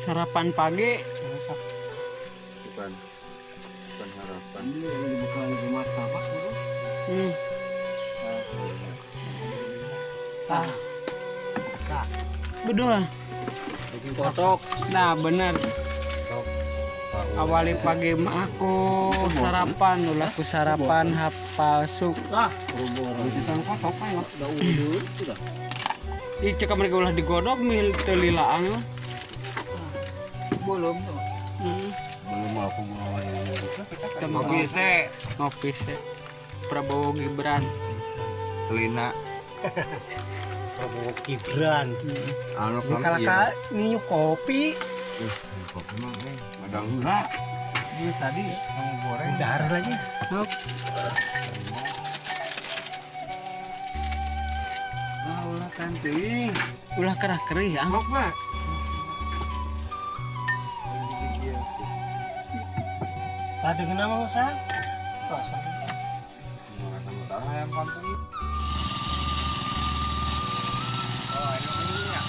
Sarapan pagi. Bukan harapan. Ini bukan rumah tabak bro. Betul. Bikin kotok. Nah bener. Awali pagi mah aku sarapan, ulah aku sarapan hafal suk. Bikin kotok ayo. Udah udah sudah. Ih cek mereka ulah digodok mil telilaang. Belum. Belum aku mau Ngopi se. Prabowo Gibran. Selina. Prabowo Gibran. Anu Ini kalaka ini kopi. kopi mah madang heula. Ini tadi kamu goreng. Darah lagi. Ulah kan teuing. Ulah kerah kerih ya. Sok mah. Tadi kenapa usah? Ayam kampung. Oh, ini ya.